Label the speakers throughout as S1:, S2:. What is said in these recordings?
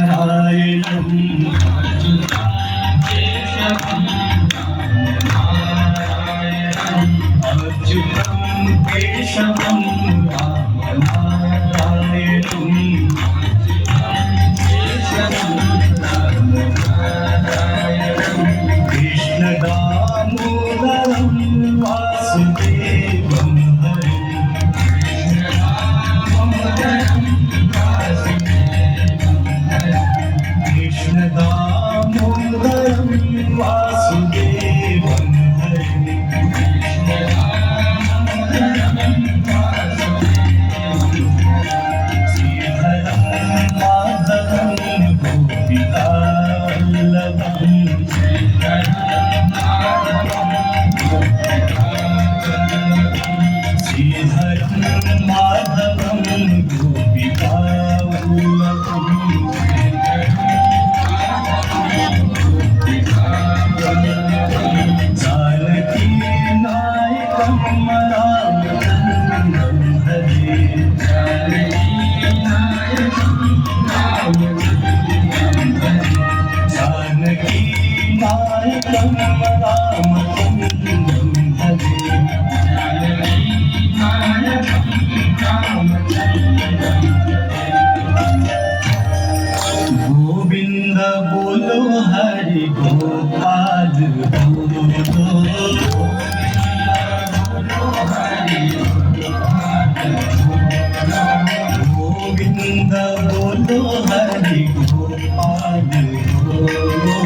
S1: नारायणं अच्युतं केशवं रामनारायणं कृष्णदामोदरं वासुदेवं कृष्णदामोदरं वासुदेवं श्रीधरं माधवं गोपिकावल्लभं श्रीधरं माधवं गोपिकावल्लभं जानकी नायकं रामचन्द्रं भजे जानकी नायकं रामचन्द्रं भजे गोविंद बोलो हरि गोपाल बोलो गोविंद बोलो हरि गोपाल बोलो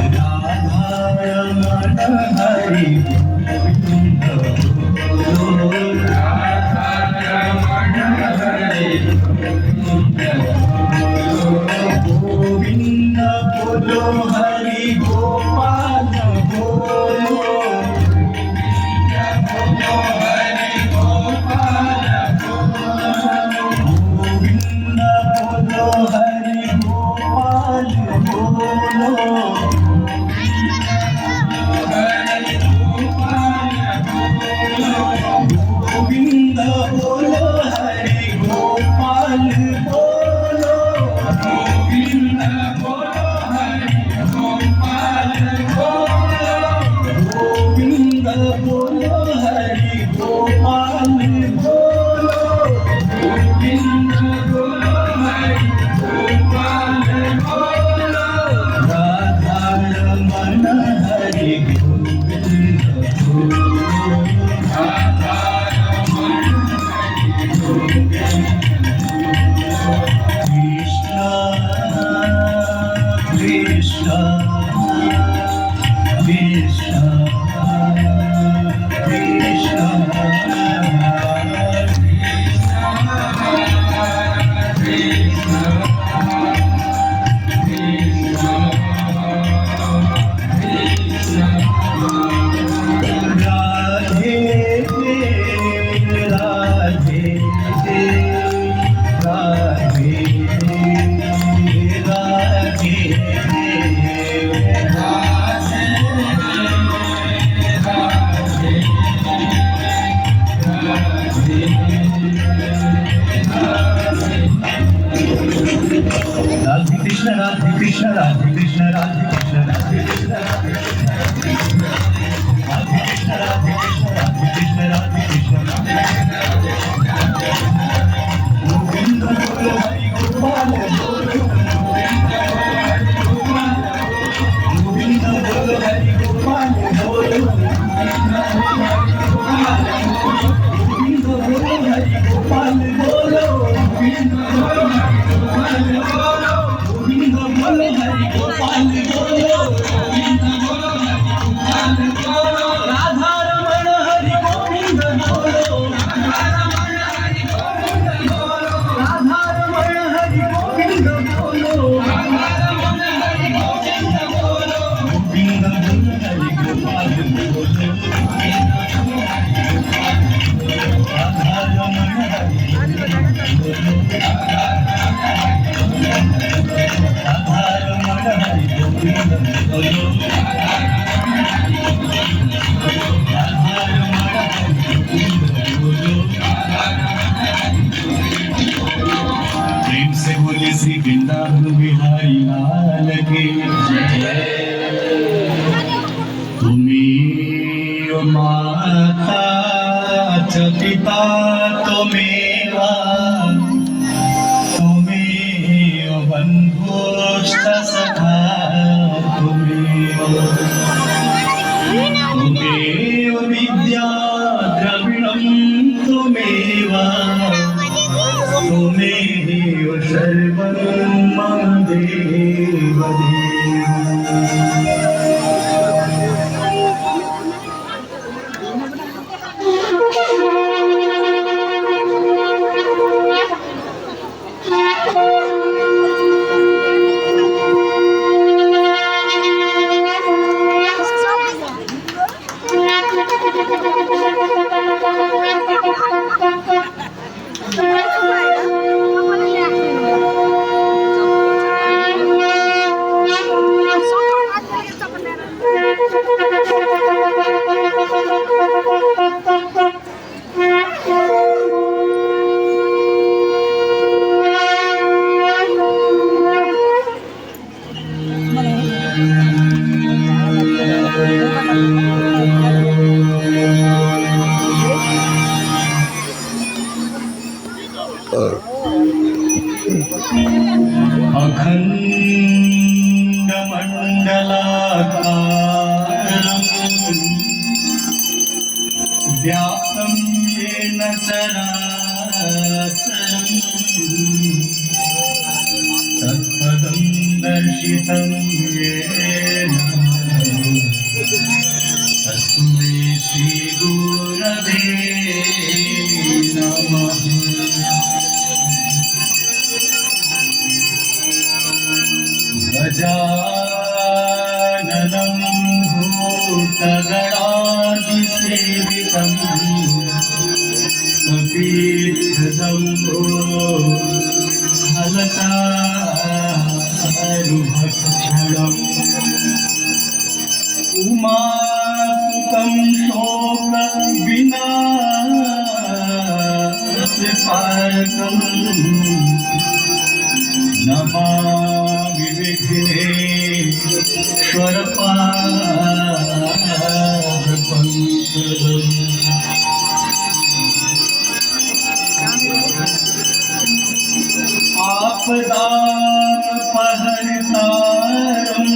S1: राधा रमण हरि गोविंद बोलो गोविंद बोलो हरि गोपाल बोलो गोविंद बोलो हरि गोपाल बोलो गोविंद बोलो हरि गोपाल बोलो गोविंद बोलो हरि गोपाल बोलो गोविंद बोलो हरि गोपाल बोलो गोविंद बोलो हरि गोपाल बोलो राधा रमण हरि गोविंद बोलो Krishna Krishna Krishna Radhe Radhe Radhe Radhe Krishna Radhe Krishna Radhe Krishna Radhe Krishna Radhe Krishna Radhe Krishna Radhe Krishna Radhe Krishna Radhe Krishna Radhe Krishna Govinda Bolo Hari Gopal Govinda Bolo Hari Gopal Govinda Bolo Hari Gopal Bolo Govinda Bolo Hari Gopal Bolo Govinda Bolo Hari Gopal Bolo Govinda Bolo माता च पिता त्वमेव त्वमेव बन्धुश्च सखा त्वमेव त्वमेव विद्या द्रविणं त्वमेव त्वमेव सर्वं मम देव अखण्डमण्डलाकारम् व्याप्तं येन चराचरम् तत्पदं दर्शितं येन तस्मै श्रीगुरवे नमः। गजाननं भूतगणादिसेवितं कपीशजम्बो फलचारुभक्षणम् उमासुतं शोकविनाशकारकम् नमामि विघ्नेश्वरपादपङ्कजम्। आपदापहर्तारं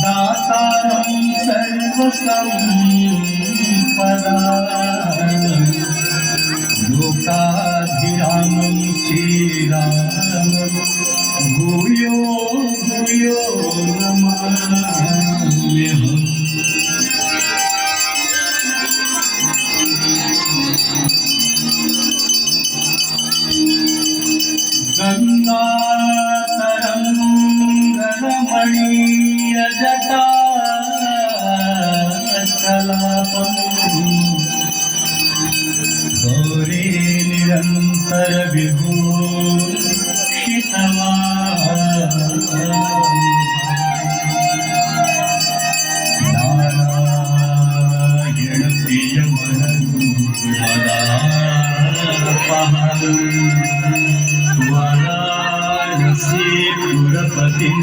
S1: दातारं सर्वसम्पदाम् लोकाभिरामं श्रीरामं भूयो भूयो नमाम्यहम्। गङ्गातरङ्गरमणीयजटा कलापम् गौरी निरन्तर नारायण प्रियमनपहं वाराणसीपुरपतिं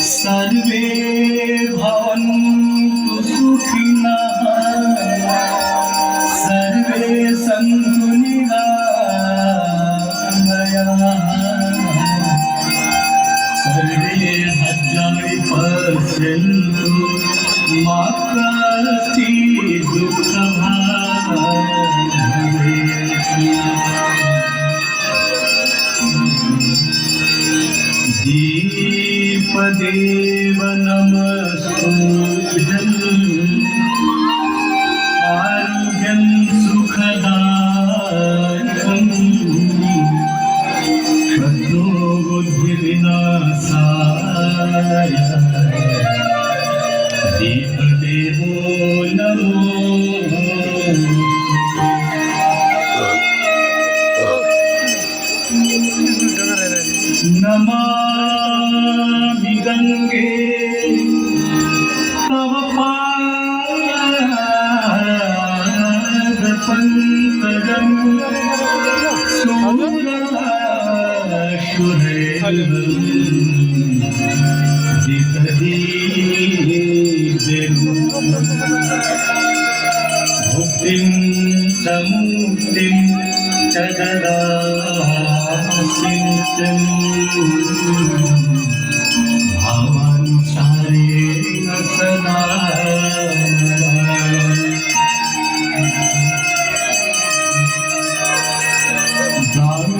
S1: सर्वे भवन्तु सुखिनः सर्वे सन्तु निरामयाः सर्वे भद्राणि पश्यन्तु मा कश्चित् दुःखभाग् दीपदेव नमस्तुभ्यं आरोग्यं सुखदायकं शत्रो बुद्धिविनाशाय दीपदेवो नमो नमामि गंगे तव पादपङ्कजं मुक्तिं च ददासितं भावानुसारेण सदा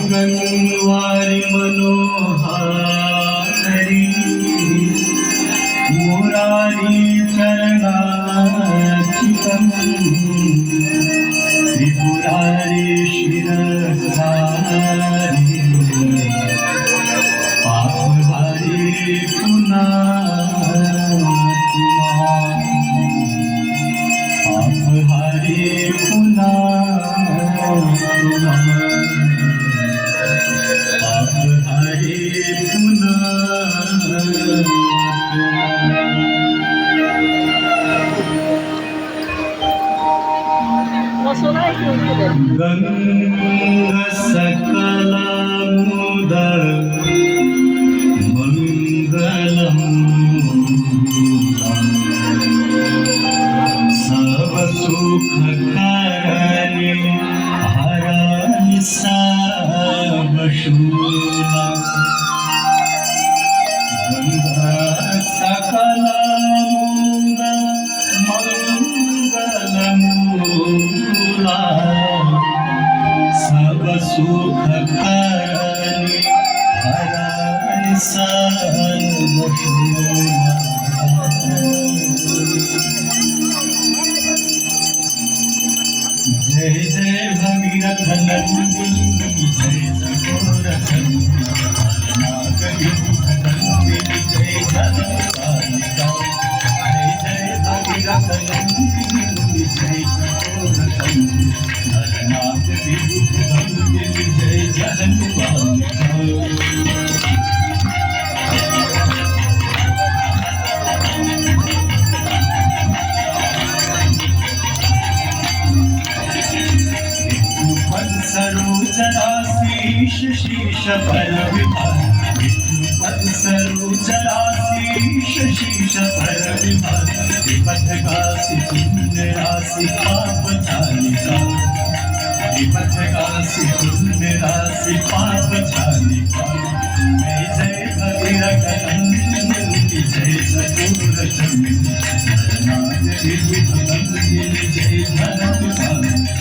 S1: गांगनवारि मनोहारी मुरारी चरणाचितं त्रिपुरारी शिरसारी पापहारी पुनात्मा पापहारी पुनात्मा पापहारी गंगा सकलामुद मंगलम सब सुख करणे हरहि सब शूला गंगा सकलामुद मंगलमूला सब सुख करणे हरहि सब शूला जय जय भगीरथ नंदिनी जय चकोर नंदिनी जय जनकालिका जय जय भगीरथ नंदिनी जय चकोर नंदिनी जय जनकालिका सरोजराशीष शीश पर विभाग विष्णुपद सरोजराशीष शीश पर विभाग विपथ गासी पुण्य राशि पाप झालिका विपथ गासी पुण्य राशि पाप झालिका जय जय भगीरथ नंदिनी जय चकोर चंदिनी नाथ विभुत नंदिनी जय जनकालिका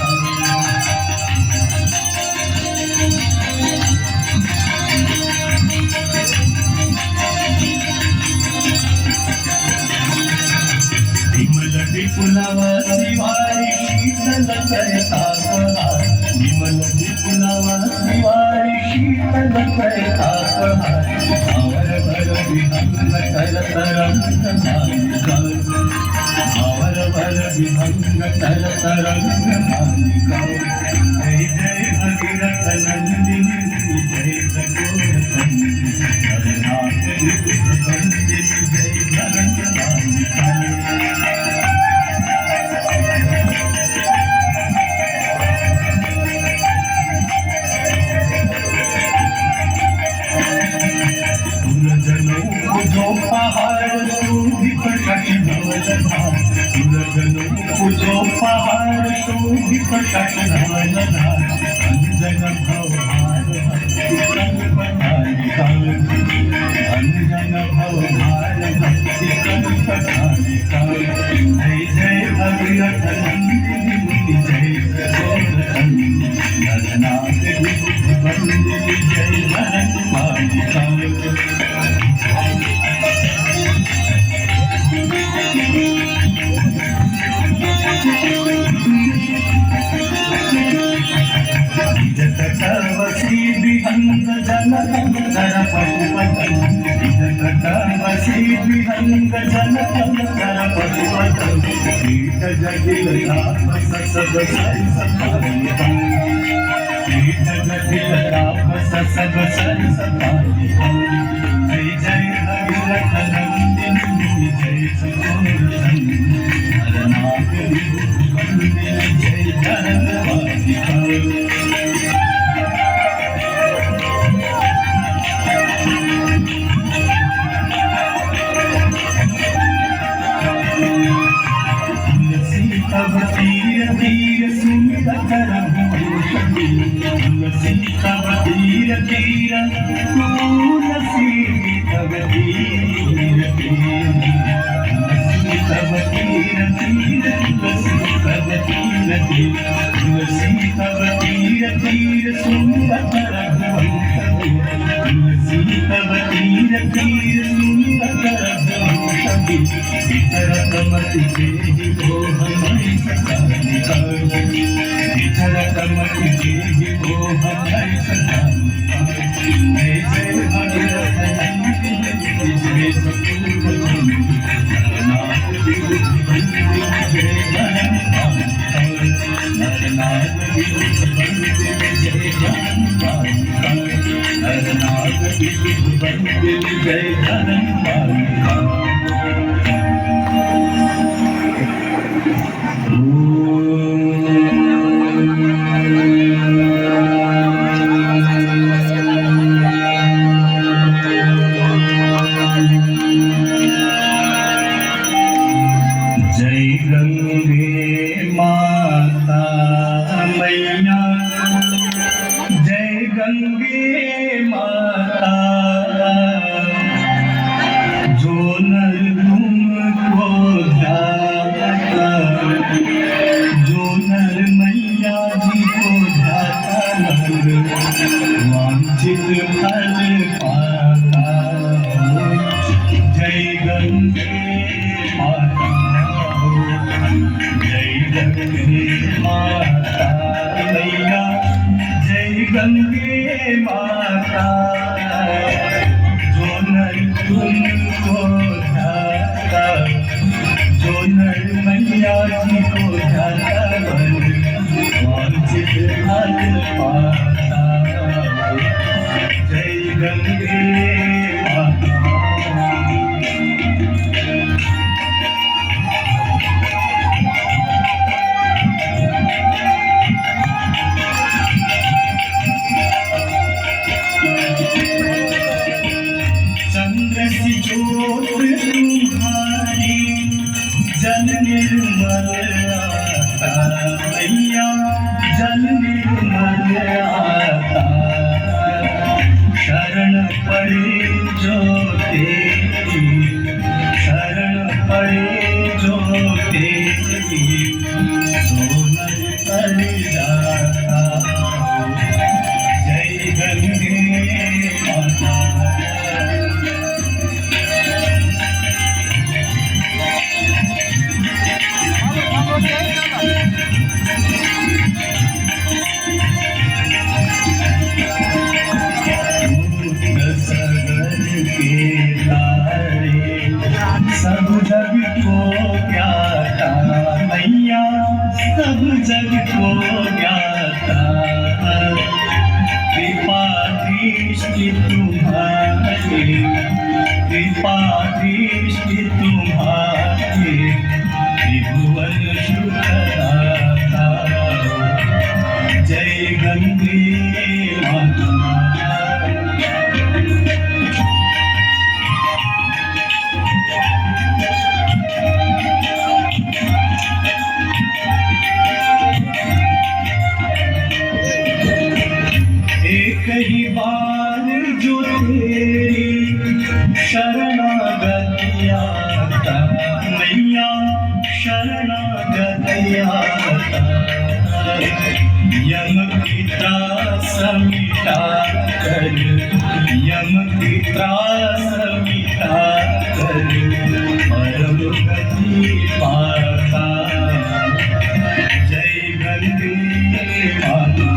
S1: विपुलवासी वारी शीतल करता पहार विमल विपुलवासी वारी शीतल करता पहार आवर भर विहंग करत रंग मालिका आवर भर विहंग करत रंग मालिका जय जय भगीरथ नंदिनी जय चकोर चंदिनी हरनाथ विभुत नंदिनी जय जनकालिका जो पहाड़ शोभित कटनवलधार सुरजनों जो पहाड़ शोभित कटनवलधार अंजन भवभार भक्ति पठारिका अंजन भवभार भक्ति पठारिका जय जय भगीरथ नंदिनी जय चकोर चंदिनी नरनाथ विभुत नंदिनी जय जनकालिका जटकवसी विहंग जनकं कर पशुपतं जटकवसी विहंग जनकं कर पशुपतं कीट जटिल तापस सब सरि सपालितं कीट जटिल तापस सब सरि सपालितं जय जय भगीरथ नंदिनी जय चकोर चंदिनी हरनाथ विभुत नंदिनी जय जनकालिका तीर तुलसी तव तीर तुलसी तव तीर तुलसी तव तीर तुलसी तव तीर सुंदर रघुवंश तुलसी तव तीर सुंदर रघुवंश विचरत मति तेहि मोह मणि सदा निभाए विचरत मति तेहि मोह मणि सदा निभाए जय भगवत नंदिनी जय सतगुरु नाथ विभूति वंदे जय जनम नरनाथ विभूति वंदे जय जनम नरनाथ विभूति वंदे जय जनम जय गंगे माता मैया जय गंगे माता जो नर तुमको ध्याता जो नर मैया जी को ध्याता नर वांछित फल पाता जय गंगे माता जय गंगे माता मैया जय गंगे माता जो नर तुमको ध्याता जो नर मैया जी को ध्याता वांछित फल पाता जय गंगे माता चंद्रसी ज्योत तुम्हारी जल निर्मल आता मैया जल निर्मल आता शरण पड़े जो तेरी शरण पड़े जो तेरी सोनर कर जाता जय गंगे माता सब जग को ज्ञाता मैया सब जग को ज्ञाता कृपा दृष्टि तुम्हारी कृपा दृष्टि तुम्हारी त्रिभुवन सुखदाता जय गंगे माता एक ही बार जो तेरी शरणागति आता मैया शरणागति आता यम की त्रास मिटा कर यम की त्रास मिटा कर परम गति पाता जय गंगे माता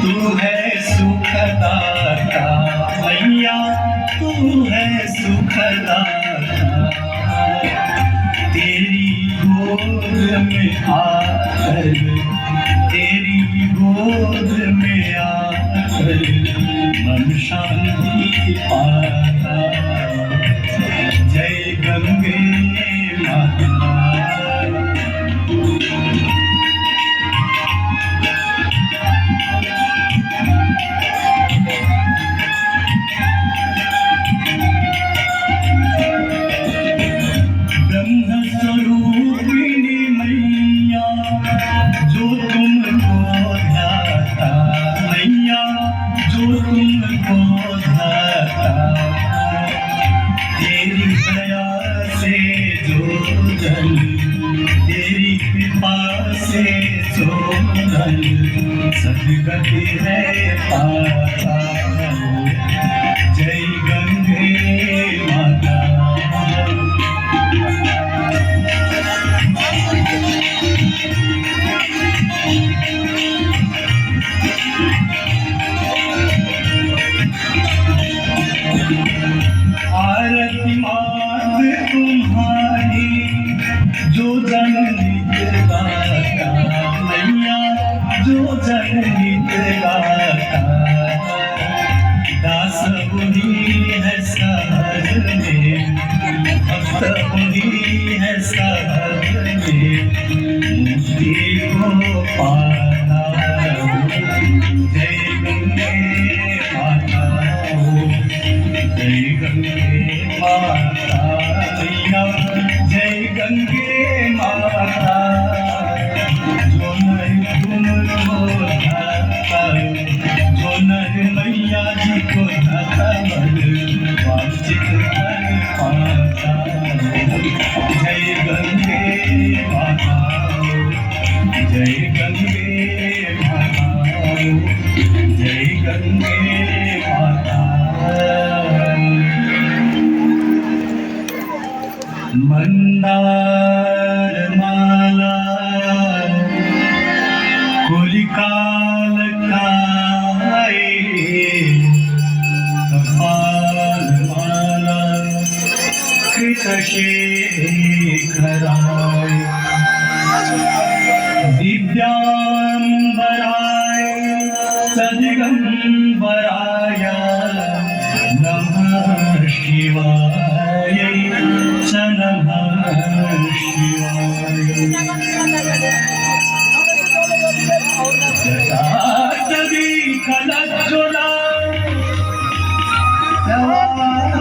S1: तू है सुखदाता मैया तू है सुखदाता तेरी गोद में आकर तेरी गोद में आकर मन शांति पाता जय गंगे माता है पाता जय गंगे माता आरती मांग तुम्हारी जो जनहित गाता मैया जो जनहित गाता दास बुनी है सहज में भक्त बुनी है सहज में मुक्ति को पाना जय गंगे माता जय गंगे माता मैया जय गंगे माता जो नहीं तुम होता जो नहीं मैया जी को वांछित कर पाता जय गंगे माता जय गंगे माता जय गंगे माता मंदार माला कुलिकाल खाए कपाल माला कृतशेखराय दिव्यांबराय सदिगंबराय नमः शिवाय नमः शिवाय जटाटवी कलज्ज्वला